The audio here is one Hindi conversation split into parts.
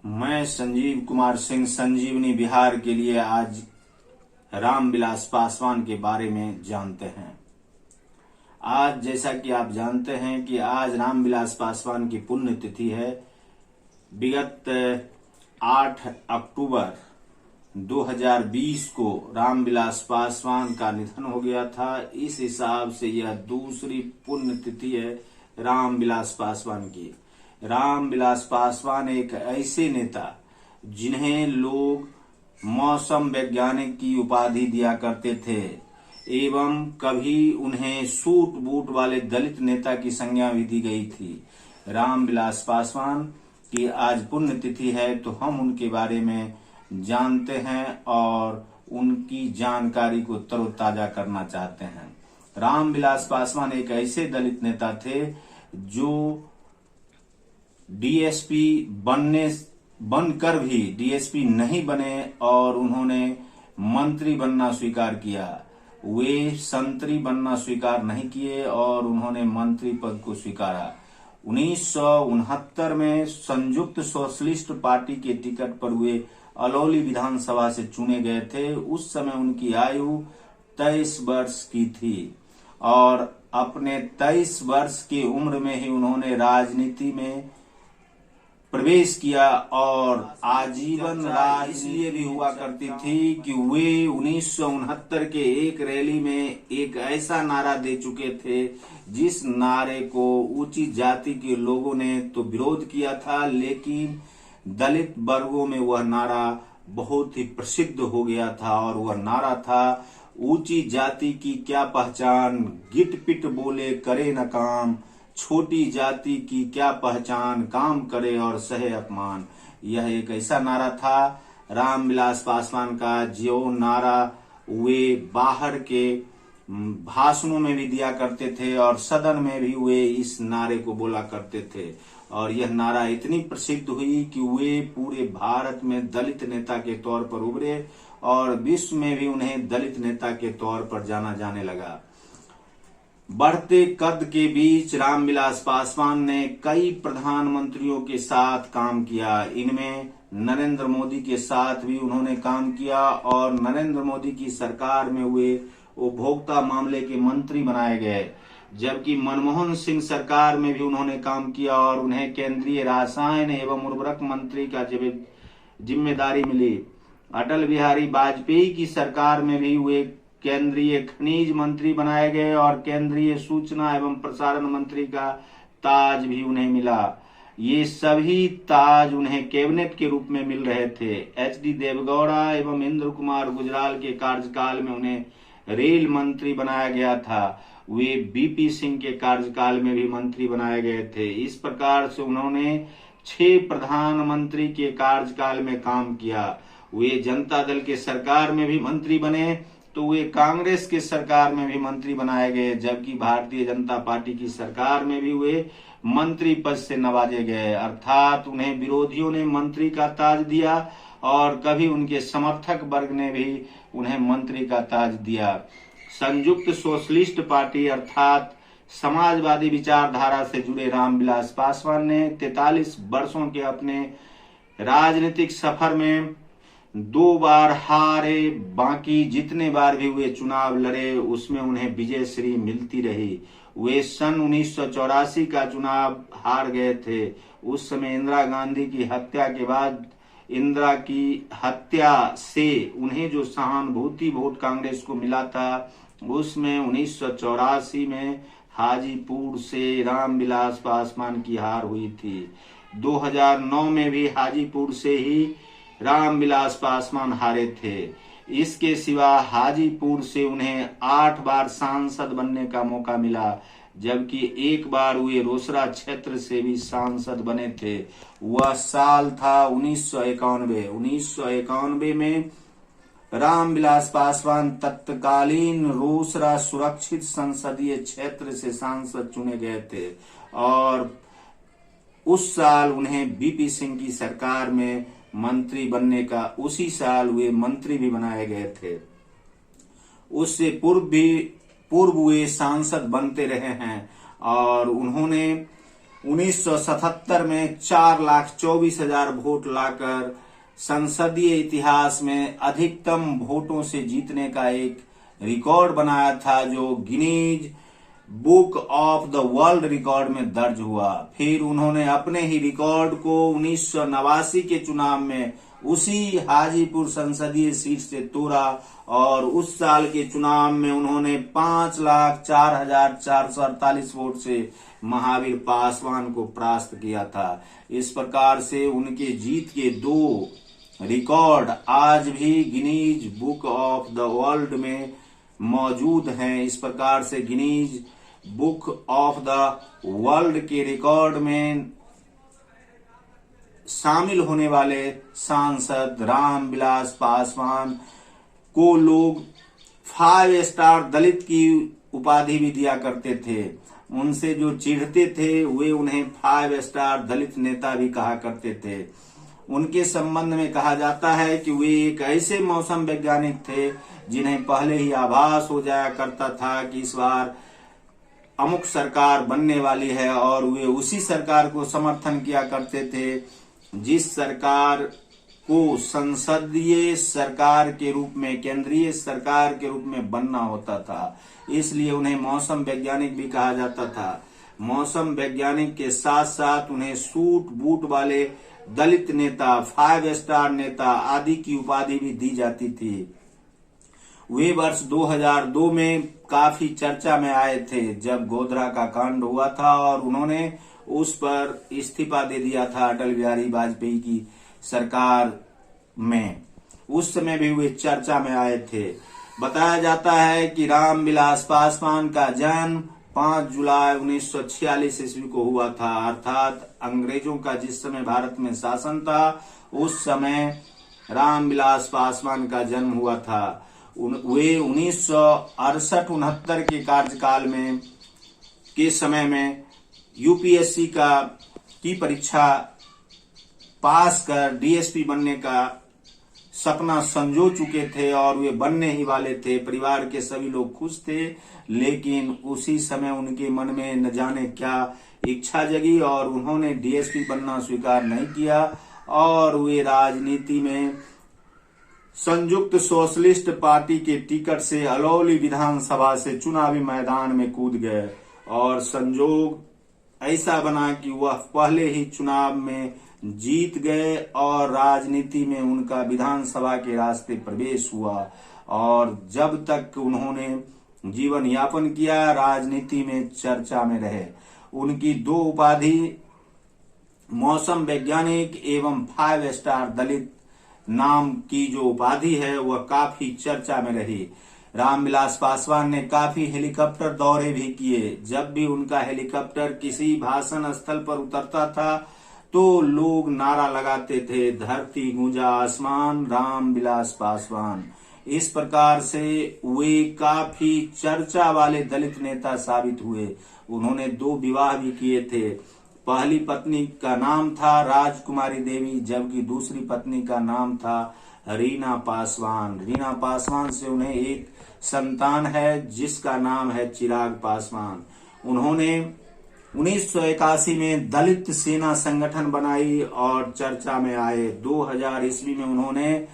मैं संजीव कुमार सिंह संजीवनी बिहार के लिए आज रामविलास पासवान के बारे में जानते हैं। आज जैसा कि आप जानते हैं कि आज रामविलास पासवान की पुण्यतिथि है। विगत 8 अक्टूबर 2020 को रामविलास पासवान का निधन हो गया था। इस हिसाब से यह दूसरी पुण्यतिथि है रामविलास पासवान की। रामविलास पासवान एक ऐसे नेता जिन्हें लोग मौसम वैज्ञानिक की उपाधि दिया करते थे एवं कभी उन्हें सूट बूट वाले दलित नेता की संज्ञा भी दी गई थी। रामविलास पासवान की आज पुण्यतिथि है तो हम उनके बारे में जानते हैं और उनकी जानकारी को तरोताजा करना चाहते हैं। रामविलास पासवान एक ऐसे दलित नेता थे जो डीएसपी बनकर भी डीएसपी नहीं बने और उन्होंने मंत्री बनना स्वीकार किया। वे संतरी बनना स्वीकार नहीं किए और उन्होंने मंत्री पद को स्वीकारा। 1969 में संयुक्त सोशलिस्ट पार्टी के टिकट पर वे अलौली विधानसभा से चुने गए थे। उस समय उनकी आयु 23 वर्ष की थी और अपने 23 वर्ष की उम्र में ही उन्होंने राजनीति में प्रवेश किया और आजीवन राज इसलिए भी हुआ करती थी कि वे 1969 के एक रैली में एक ऐसा नारा दे चुके थे जिस नारे को ऊंची जाति के लोगों ने तो विरोध किया था, लेकिन दलित वर्गों में वह नारा बहुत ही प्रसिद्ध हो गया था। और वह नारा था, ऊंची जाति की क्या पहचान, गिट पिट बोले करे न काम, छोटी जाति की क्या पहचान, काम करे और सहे अपमान। यह एक ऐसा नारा था रामविलास पासवान का जो नारा वे बाहर के भाषणों में भी दिया करते थे और सदन में भी वे इस नारे को बोला करते थे। और यह नारा इतनी प्रसिद्ध हुई कि वे पूरे भारत में दलित नेता के तौर पर उभरे और विश्व में भी उन्हें दलित नेता के तौर पर जाना जाने लगा। बढ़ते कद के बीच रामविलास पासवान ने कई प्रधानमंत्रियों के साथ काम किया। इनमें नरेंद्र मोदी के साथ भी उन्होंने काम किया और नरेंद्र मोदी की सरकार में वे उपभोक्ता मामले के मंत्री बनाए गए, जबकि मनमोहन सिंह सरकार में भी उन्होंने काम किया और उन्हें केंद्रीय रसायन एवं उर्वरक मंत्री का जिम्मेदारी मिली। अटल बिहारी वाजपेयी की सरकार में भी वे केंद्रीय खनिज मंत्री बनाए गए और केंद्रीय सूचना एवं प्रसारण मंत्री का ताज भी उन्हें मिला। ये सभी ताज उन्हें कैबिनेट के रूप में मिल रहे थे। एचडी देवगौड़ा एवं इंद्र कुमार गुजराल के कार्यकाल में उन्हें रेल मंत्री बनाया गया था। वे बीपी सिंह के कार्यकाल में भी मंत्री बनाए गए थे। इस प्रकार से उन्होंने 6 प्रधानमंत्री के कार्यकाल में काम किया। वे जनता दल के सरकार में भी मंत्री बने तो वे कांग्रेस के सरकार में भी मंत्री बनाए गए, जबकि भारतीय जनता पार्टी की सरकार में भी वे मंत्री पद से नवाजे गए। अर्थात उन्हें विरोधियों ने मंत्री का ताज दिया और कभी उनके समर्थक वर्ग ने भी उन्हें मंत्री का ताज दिया। संयुक्त सोशलिस्ट पार्टी अर्थात समाजवादी विचारधारा से जुड़े रामविलास पासवान ने 43 वर्षों के अपने राजनीतिक सफर में 2 बार हारे, बाकी जितने बार भी वे चुनाव लड़े उसमें उन्हें विजयश्री मिलती रही। वे सन 1984 का चुनाव हार गए थे। उस समय इंदिरा गांधी की हत्या के बाद इंदिरा की हत्या से उन्हें जो सहानुभूति वोट कांग्रेस को मिला था उसमें 1984 में हाजीपुर से रामविलास पासवान की हार हुई थी। 2009 में भी हाजीपुर से ही रामविलास पासवान हारे थे। इसके सिवा हाजीपुर से उन्हें 8 बार सांसद बनने का मौका मिला, जबकि एक बार वे रोसड़ा क्षेत्र से भी सांसद बने थे। वह साल था 1991। 1991 में रामविलास पासवान तत्कालीन रोसड़ा सुरक्षित संसदीय क्षेत्र से सांसद चुने गए थे और उस साल उन्हें बीपी सिंह की सरकार में मंत्री बनने का उसी साल वे मंत्री भी बनाए गए थे। उससे पूर्व वे सांसद बनते रहे हैं और उन्होंने 1977 में 4,24,000 वोट लाकर संसदीय इतिहास में अधिकतम वोटों से जीतने का एक रिकॉर्ड बनाया था, जो Guinness book of the world record में दर्ज हुआ। फिर उन्होंने अपने ही रिकॉर्ड को 1989 के चुनाव में उसी हाजीपुर संसदीय सीट से तोड़ा और उस साल के चुनाव में उन्होंने 5,04,448 वोट से महावीर पासवान को परास्त किया था। इस प्रकार से उनके जीत के 2 रिकॉर्ड आज भी Guinness book of the world में मौजूद हैं। इस प्रकार से Guinness book of the world के रिकॉर्ड में शामिल होने वाले सांसद रामविलास पासवान को लोग 5 स्टार दलित की उपाधि भी दिया करते थे। उनसे जो चिढ़ते थे वे उन्हें 5 स्टार दलित नेता भी कहा करते थे। उनके संबंध में कहा जाता है कि वे एक ऐसे मौसम वैज्ञानिक थे जिन्हें पहले ही आभास हो जाया करता था कि इस बार अमुक सरकार बनने वाली है, और वे उसी सरकार को समर्थन किया करते थे जिस सरकार को संसदीय सरकार के रूप में, केंद्रीय सरकार के रूप में बनना होता था। इसलिए उन्हें मौसम वैज्ञानिक भी कहा जाता था। मौसम वैज्ञानिक के साथ साथ उन्हें सूट बूट वाले दलित नेता, 5 स्टार नेता आदि की उपाधि भी दी जाती थी। वे वर्ष 2002 में काफी चर्चा में आए थे जब गोधरा का कांड हुआ था और उन्होंने उस पर इस्तीफा दे दिया था अटल बिहारी वाजपेयी की सरकार में। उस समय भी वे चर्चा में आए थे। बताया जाता है कि रामविलास पासवान का जन्म 5 जुलाई 1946 ईस्वी को हुआ था, अर्थात अंग्रेजों का जिस समय भारत में शासन था उस समय रामविलास पासवान का जन्म हुआ था। वे 1968-69 के कार्यकाल में के समय में यूपीएससी की परीक्षा पास कर डीएसपी बनने का सपना संजो चुके थे और वे बनने ही वाले थे। परिवार के सभी लोग खुश थे, लेकिन उसी समय उनके मन में न जाने क्या इच्छा जगी और उन्होंने डीएसपी बनना स्वीकार नहीं किया और वे राजनीति में संयुक्त सोशलिस्ट पार्टी के टिकट से अलौली विधानसभा से चुनावी मैदान में कूद गए और संजोग ऐसा बना कि वह पहले ही चुनाव में जीत गए और राजनीति में उनका विधानसभा के रास्ते प्रवेश हुआ और जब तक उन्होंने जीवन यापन किया राजनीति में चर्चा में रहे। उनकी 2 उपाधि मौसम वैज्ञानिक एवं 5 स्टार दलित नाम की जो उपाधि है वह काफी चर्चा में रही। रामविलास पासवान ने काफी हेलीकॉप्टर दौरे भी किए। जब भी उनका हेलीकॉप्टर किसी भाषण स्थल पर उतरता था तो लोग नारा लगाते थे, धरती गूंजा आसमान रामविलास पासवान। इस प्रकार से वे काफी चर्चा वाले दलित नेता साबित हुए। उन्होंने 2 विवाह भी किए थे। पहली पत्नी का नाम था राजकुमारी देवी, जबकि दूसरी पत्नी का नाम था रीना पासवान। रीना पासवान से उन्हें एक संतान है जिसका नाम है चिराग पासवान। उन्होंने 1981 में दलित सेना संगठन बनाई और चर्चा में आए। 2000 ईस्वी में उन्होंने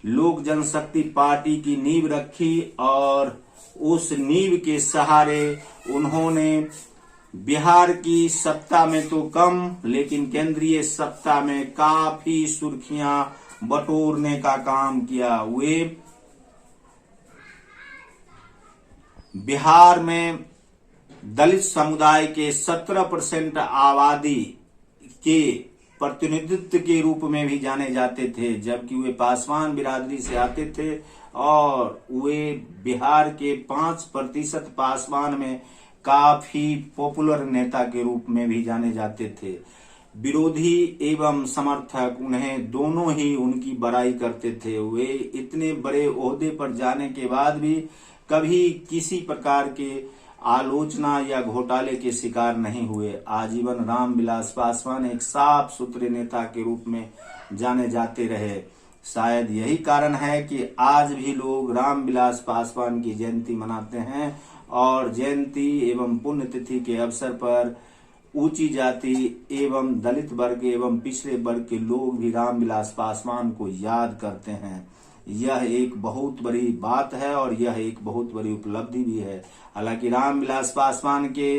लोक जनशक्ति पार्टी की नींव रखी और उस नींव के सहारे उन्होंने बिहार की सत्ता में तो कम लेकिन केंद्रीय सत्ता में काफी सुर्खियां बटोरने का काम किया। वे बिहार में दलित समुदाय के 17% आबादी के प्रतिनिधित्व के रूप में भी जाने जाते थे, जबकि वे पासवान बिरादरी से आते थे और वे बिहार के 5% पासवान में काफी पॉपुलर नेता के रूप में भी जाने जाते थे। विरोधी एवं समर्थक उन्हें दोनों ही उनकी बड़ाई करते थे। वे इतने बड़े ओहदे पर जाने के बाद भी कभी किसी प्रकार के आलोचना या घोटाले के शिकार नहीं हुए। आजीवन रामविलास पासवान एक साफ सुथरे नेता के रूप में जाने जाते रहे। शायद यही कारण है कि आज भी लोग रामविलास पासवान की जयंती मनाते हैं और जयंती एवं पुण्यतिथि के अवसर पर ऊंची जाति एवं दलित वर्ग एवं पिछड़े वर्ग के लोग भी रामविलास पासवान को याद करते हैं। यह एक बहुत बड़ी बात है और यह एक बहुत बड़ी उपलब्धि भी है। हालांकि रामविलास पासवान के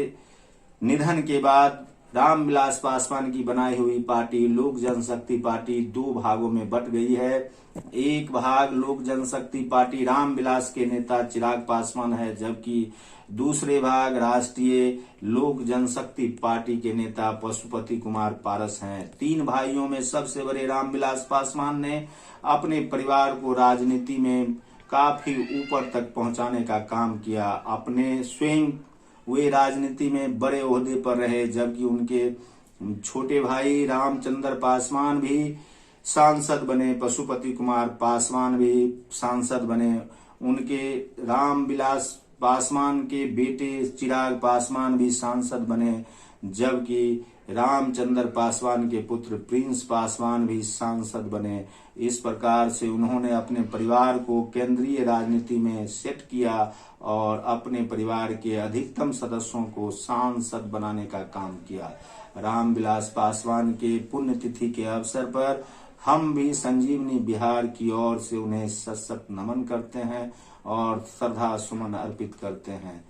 निधन के बाद रामविलास पासवान की बनाई हुई पार्टी लोक जनशक्ति पार्टी दो भागों में बट गई है। एक भाग लोक जनशक्ति पार्टी रामविलास के नेता चिराग पासवान है, जबकि दूसरे भाग राष्ट्रीय लोक जनशक्ति पार्टी के नेता पशुपति कुमार पारस हैं। तीन भाइयों में सबसे बड़े रामविलास पासवान ने अपने परिवार को राजनीति में काफी ऊपर तक पहुंचाने का काम किया। अपने स्वयं वे राजनीति में बड़े ओहदे पर रहे, जबकि उनके छोटे भाई रामचंद्र पासवान भी सांसद बने, पशुपति कुमार पासवान भी सांसद बने। उनके रामविलास पासवान के बेटे चिराग पासवान भी सांसद बने, जबकि रामचंद्र पासवान के पुत्र प्रिंस पासवान भी सांसद बने। इस प्रकार से उन्होंने अपने परिवार को केंद्रीय राजनीति में सेट किया और अपने परिवार के अधिकतम सदस्यों को सांसद बनाने का काम किया। रामविलास पासवान के पुण्यतिथि के अवसर पर हम भी संजीवनी बिहार की ओर से उन्हें सशक्त नमन करते हैं और श्रद्धा सुमन अर्पित करते हैं।